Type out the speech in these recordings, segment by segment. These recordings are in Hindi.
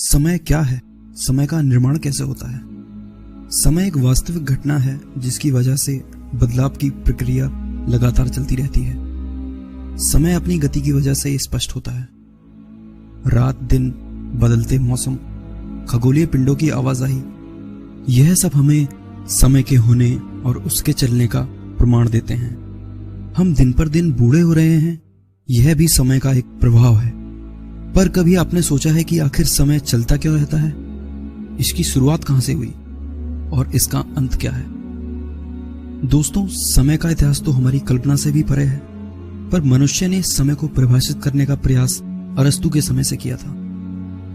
समय क्या है? समय का निर्माण कैसे होता है? समय एक वास्तविक घटना है जिसकी वजह से बदलाव की प्रक्रिया लगातार चलती रहती है। समय अपनी गति की वजह से स्पष्ट होता है। रात दिन, बदलते मौसम, खगोलीय पिंडों की आवाजाही, यह सब हमें समय के होने और उसके चलने का प्रमाण देते हैं। हम दिन पर दिन बूढ़े हो रहे हैं, यह भी समय का एक प्रभाव है। पर कभी आपने सोचा है कि आखिर समय चलता क्यों रहता है? इसकी शुरुआत कहां से हुई और इसका अंत क्या है? दोस्तों, समय का इतिहास तो हमारी कल्पना से भी परे है, पर मनुष्य ने समय को परिभाषित करने का प्रयास अरस्तु के समय से किया था।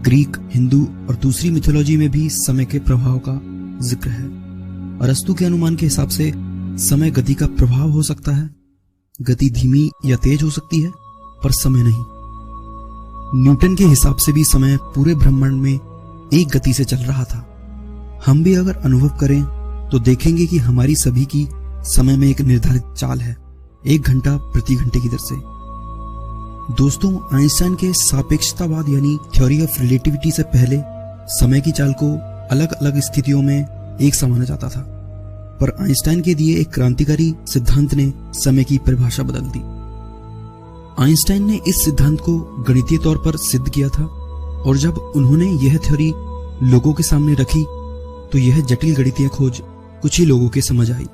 ग्रीक, हिंदू और दूसरी मिथोलॉजी में भी समय के प्रभाव का जिक्र है। अरस्तु के अनुमान के हिसाब से समय गति का प्रभाव हो सकता है। गति धीमी या तेज हो सकती है, पर समय नहीं। न्यूटन के हिसाब से भी समय पूरे ब्रह्मांड में एक गति से चल रहा था। हम भी अगर अनुभव करें तो देखेंगे कि हमारी सभी की समय में एक निर्धारित चाल है, 1 घंटा प्रति घंटे की दर से। दोस्तों, आइंस्टाइन के सापेक्षतावाद यानी थ्योरी ऑफ रिलेटिविटी से पहले समय की चाल को अलग अलग स्थितियों में एक सा माना जाता था, पर आइंस्टाइन के दिए एक क्रांतिकारी सिद्धांत ने समय की परिभाषा बदल दी। आइंस्टाइन ने इस सिद्धांत को गणितीय तौर पर सिद्ध किया था, और जब उन्होंने यह थ्योरी लोगों के सामने रखी तो यह जटिल गणितीय खोज कुछ ही लोगों के समझ आई।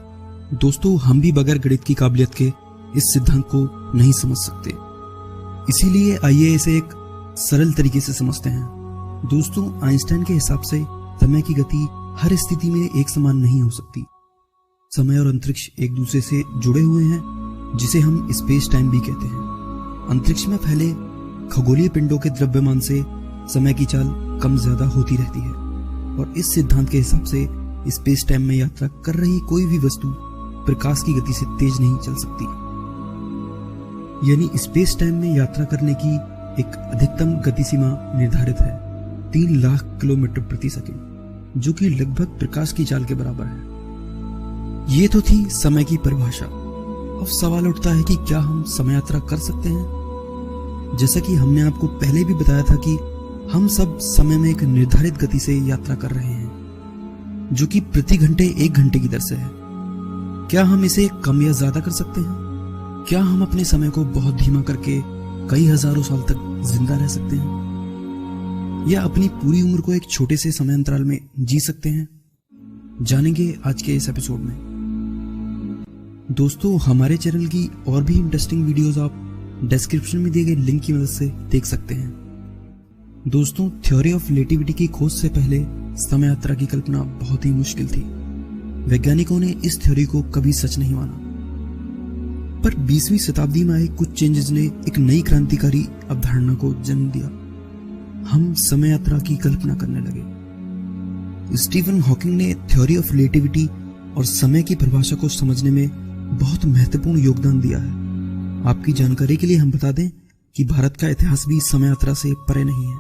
दोस्तों, हम भी बगैर गणित की काबिलियत के इस सिद्धांत को नहीं समझ सकते, इसीलिए आइए इसे एक सरल तरीके से समझते हैं। दोस्तों, आइंस्टाइन के हिसाब से समय की गति हर स्थिति में एक समान नहीं हो सकती। समय और अंतरिक्ष एक दूसरे से जुड़े हुए हैं, जिसे हम स्पेस टाइम भी कहते हैं। अंतरिक्ष में फैले खगोलीय पिंडों के द्रव्यमान से समय की चाल कम ज्यादा होती रहती है, और इस सिद्धांत के हिसाब से स्पेस टाइम में यात्रा कर रही कोई भी वस्तु प्रकाश की गति से तेज नहीं चल सकती। यानी स्पेस टाइम में यात्रा करने की एक अधिकतम गति सीमा निर्धारित है, 3 लाख किलोमीटर प्रति सेकंड, जो कि लगभग प्रकाश की चाल के बराबर है। ये तो थी समय की परिभाषा। अब सवाल उठता है कि क्या हम समय यात्रा कर सकते हैं? जैसा कि हमने आपको पहले भी बताया था कि हम सब समय में एक निर्धारित गति से यात्रा कर रहे हैं, जो कि प्रति घंटे 1 घंटे की दर से है। क्या हम इसे कम या ज्यादा कर सकते हैं? क्या हम अपने समय को बहुत धीमा करके कई हजारों साल तक जिंदा रह सकते हैं, या अपनी पूरी उम्र को एक छोटे से समय अंतराल में जी सकते हैं? जानेंगे आज के इस एपिसोड में। दोस्तों, हमारे चैनल की और भी इंटरेस्टिंग वीडियोस आप डिस्क्रिप्शन में दिए गए लिंक की मदद से देख सकते हैं। दोस्तों, थ्योरी ऑफ रिलेटिविटी की खोज से पहले समय यात्रा की कल्पना बहुत ही मुश्किल थी। वैज्ञानिकों ने इस थ्योरी को कभी सच नहीं माना, पर 20वीं शताब्दी में आए कुछ चेंजेस ने एक नई क्रांतिकारी अवधारणा को जन्म दिया। हम समय यात्रा की कल्पना करने लगे। स्टीफन हॉकिंग ने थ्योरी ऑफ रिलेटिविटी और समय की परिभाषा को समझने में बहुत महत्वपूर्ण योगदान दिया है। आपकी जानकारी के लिए हम बता दें कि भारत का इतिहास भी समय यात्रा से परे नहीं है।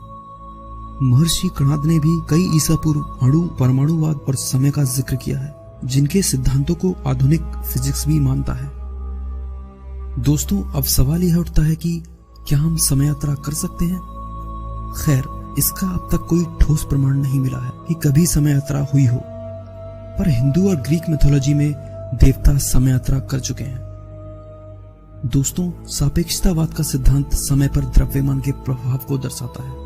महर्षि कणाद ने भी कई ईसा पूर्व अणु, परमाणुवाद और समय का जिक्र किया है, जिनके सिद्धांतों को आधुनिक फिजिक्स भी मानता है। दोस्तों, अब सवाल यह उठता है कि क्या हम समय यात्रा कर सकते हैं? खैर, इसका अब तक कोई ठोस प्रमाण नहीं मिला है कि कभी समय यात्रा हुई हो, पर हिंदू और ग्रीक मिथोलॉजी में देवता समय यात्रा कर चुके हैं। दोस्तों, सापेक्षतावाद का सिद्धांत समय पर द्रव्यमान के प्रभाव को दर्शाता है।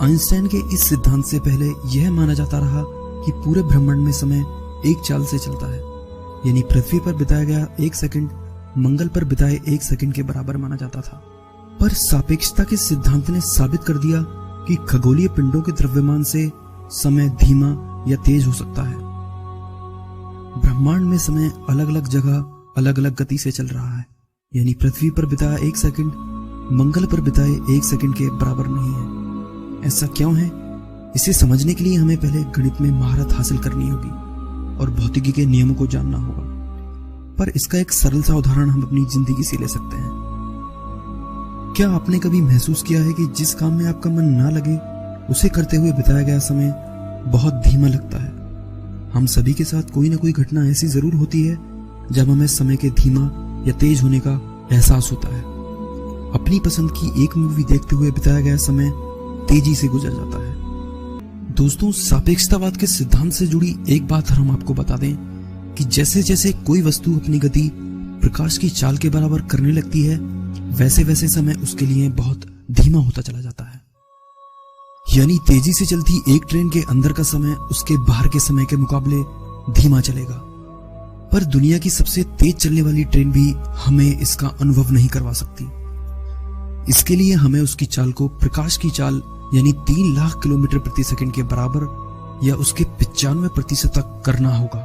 आइंस्टाइन के इस सिद्धांत से पहले यह माना जाता रहा कि पूरे ब्रह्मांड में समय एक चाल से चलता है, यानी पृथ्वी पर बिताया गया 1 सेकंड मंगल पर बिताए 1 सेकंड के बराबर माना जाता था। पर सापेक्षता के सिद्धांत ने साबित कर दिया कि खगोलीय पिंडों के द्रव्यमान से समय धीमा या तेज हो सकता है। ब्रह्मांड में समय अलग अलग जगह अलग अलग गति से चल रहा है, यानी पृथ्वी पर बिताया 1 सेकंड मंगल पर बिताए 1 सेकंड के बराबर नहीं है। ऐसा क्यों है? इसे समझने के लिए हमें पहले गणित में महारत हासिल करनी होगी और भौतिकी के नियमों को जानना होगा। पर इसका एक सरल सा उदाहरण हम अपनी जिंदगी से ले सकते हैं। क्या आपने कभी महसूस किया है कि जिस काम में आपका मन ना लगे, उसे करते हुए बिताया गया समय बहुत धीमा लगता है? हम सभी के साथ कोई ना कोई घटना ऐसी जरूर होती है जब हमें समय के धीमा या तेज होने का एहसास होता है। अपनी पसंद की एक मूवी देखते हुए बिताया गया समय तेजी से गुजर जाता है, दोस्तों, सापेक्षतावाद के सिद्धांत से जुड़ी एक बात हम आपको बता दें कि जैसे जैसे कोई वस्तु अपनी गति प्रकाश की चाल के बराबर करने लगती है, वैसे वैसे समय उसके लिए बहुत धीमा होता चला जाता है। यानी तेजी से चलती एक ट्रेन के अंदर का समय उसके बाहर के समय के मुकाबले धीमा चलेगा। पर दुनिया की सबसे तेज चलने वाली ट्रेन भी हमें इसका अनुभव नहीं करवा सकती। इसके लिए हमें उसकी चाल को प्रकाश की चाल यानी 3 लाख किलोमीटर प्रति सेकंड के बराबर या उसके 95% तक करना होगा।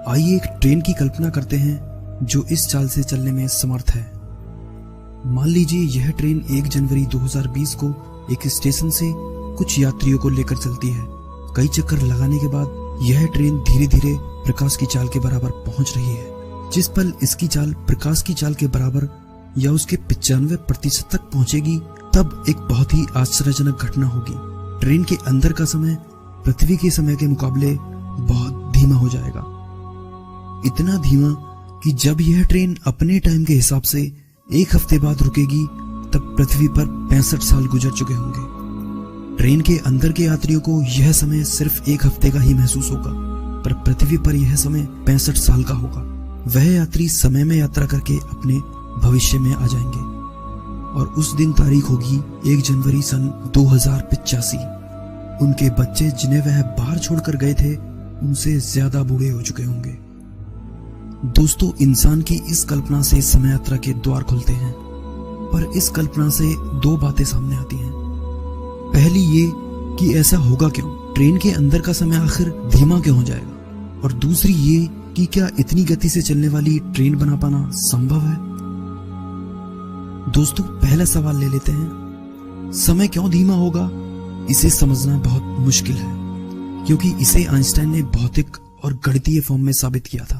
आइए एक ट्रेन की कल्पना करते हैं जो इस चाल से चलने में समर्थ है। मान लीजिए यह ट्रेन 1 जनवरी 2020 को एक स्टेशन से कुछ यात्रियों को लेकर चलती है। कई चक्कर लगाने के बाद यह ट्रेन धीरे धीरे प्रकाश की चाल के बराबर पहुंच रही है। जिस पल इसकी चाल प्रकाश की चाल के बराबर या उसके 95% तक पहुंचेगी, तब एक बहुत ही आश्चर्यजनक घटना होगी। ट्रेन के अंदर का समय पृथ्वी के समय के मुकाबले बहुत धीमा हो जाएगा। इतना धीमा कि जब यह ट्रेन अपने टाइम के हिसाब से 1 हफ्ते बाद रुकेगी, तब पृथ्वी पर 65 साल गुजर चुके होंगे। ट्रेन के अंदर के यात्रियों को यह समय सिर्फ 1 हफ्ते का ही महसूस होगा, पर पृथ्वी पर यह समय 65 साल का होगा। वह यात्री समय में यात्रा करके अपने भविष्य में आ जाएंगे और उस दिन तारीख होगी 1 जनवरी सन 2085। उनके बच्चे जिन्हें वह बाहर छोड़कर गए थे, उनसे ज्यादा बूढ़े हो चुके होंगे। दोस्तों, इंसान की इस कल्पना से समय यात्रा के द्वार खुलते हैं, पर इस कल्पना से 2 बातें सामने आती हैं। पहली ये कि ऐसा होगा क्यों, ट्रेन के अंदर का समय आखिर धीमा क्यों हो जाएगा, और दूसरी ये कि क्या इतनी गति से चलने वाली ट्रेन बना पाना संभव है। दोस्तों, पहला सवाल ले लेते हैं। समय क्यों धीमा होगा, इसे समझना बहुत मुश्किल है, क्योंकि इसे आइंस्टाइन ने भौतिक और गणितीय फॉर्म में साबित किया था।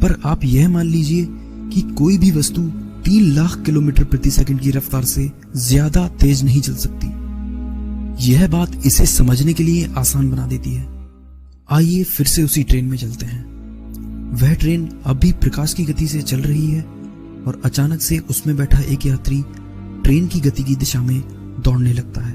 पर आप यह मान लीजिए कि कोई भी वस्तु 3 लाख किलोमीटर प्रति सेकंड की रफ्तार से ज्यादा तेज नहीं चल सकती। यह बात इसे समझने के लिए आसान बना देती है। आइए फिर से उसी ट्रेन में चलते हैं। वह ट्रेन अब भी प्रकाश की गति से चल रही है और अचानक से उसमें बैठा एक यात्री ट्रेन की गति की दिशा में दौड़ने लगता है।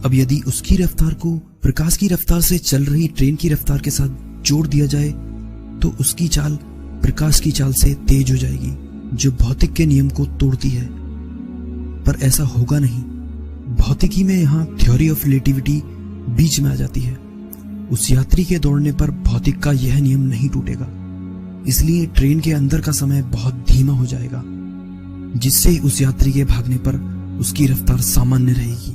अब यदि उसकी रफ्तार को प्रकाश की रफ्तार से चल रही ट्रेन की रफ्तार के साथ जोड़ दिया जाए, तो उसकी चाल प्रकाश की चाल से तेज हो जाएगी, जो भौतिक के नियम को तोड़ती है। पर ऐसा होगा नहीं। भौतिकी में यहाँ थ्योरी ऑफ रिलेटिविटी बीच में आ जाती है। उस यात्री के दौड़ने पर भौतिक का यह नियम नहीं टूटेगा, इसलिए ट्रेन के अंदर का समय बहुत धीमा हो जाएगा, जिससे उस यात्री के भागने पर उसकी रफ्तार सामान्य रहेगी।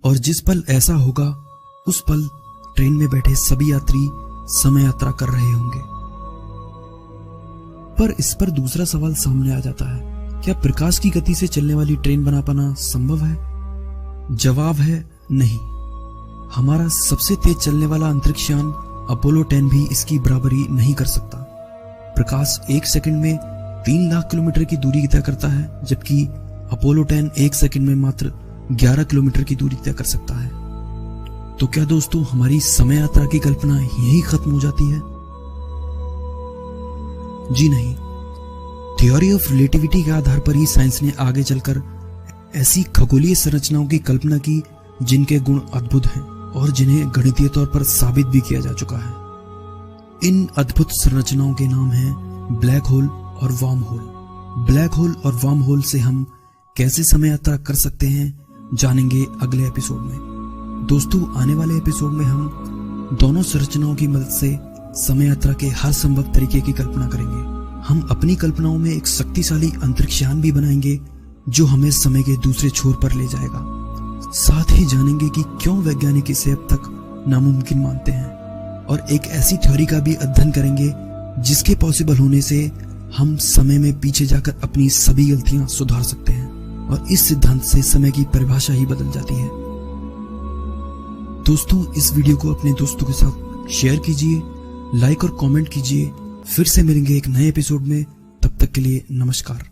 और जिस पल ऐसा होगा, उस पल ट्रेन में बैठे सभी यात्री समय यात्रा कर रहे होंगे। पर इस पर दूसरा सवाल सामने आ जाता है, क्या प्रकाश की गति से चलने वाली ट्रेन बना पाना संभव है? जवाब है नहीं। हमारा सबसे तेज चलने वाला अंतरिक्ष यान अपोलो 10 भी इसकी बराबरी नहीं कर सकता। प्रकाश 1 सेकंड में 3 लाख किलोमीटर की दूरी तय करता है, जबकि अपोलो 10 1 सेकंड में मात्र 11 किलोमीटर की दूरी तय कर सकता है। तो क्या दोस्तों, हमारी समय यात्रा की कल्पना यहीं खत्म हो जाती है? जी नहीं। थ्योरी ऑफ रिलेटिविटी के आधार पर ही साइंस ने आगे चलकर ऐसी खगोलीय संरचनाओं की कल्पना की जिनके गुण अद्भुत हैं और जिन्हें गणितीय तौर पर साबित भी किया जा चुका है। इन अद्भुत संरचनाओं के नाम हैं ब्लैक होल और वार्म होल। ब्लैक होल और वार्म होल से हम कैसे समय यात्रा कर सकते हैं, जानेंगे अगले एपिसोड में। दोस्तों, आने वाले एपिसोड में हम दोनों संरचनाओं की मदद से समय यात्रा के हर संभव तरीके की कल्पना करेंगे। हम अपनी कल्पनाओं में एक शक्तिशाली अंतरिक्ष यान भी बनाएंगे जो हमें समय के दूसरे छोर पर ले जाएगा। साथ ही जानेंगे कि क्यों वैज्ञानिक इसे अब तक नामुमकिन मानते हैं, और एक ऐसी थ्योरी का भी अध्ययन करेंगे जिसके पॉसिबल होने से हम समय में पीछे जाकर अपनी सभी गलतियां सुधार सकते हैं, और इस सिद्धांत से समय की परिभाषा ही बदल जाती है। दोस्तों, इस वीडियो को अपने दोस्तों के साथ शेयर कीजिए, लाइक और कमेंट कीजिए। फिर से मिलेंगे एक नए एपिसोड में, तब तक के लिए नमस्कार।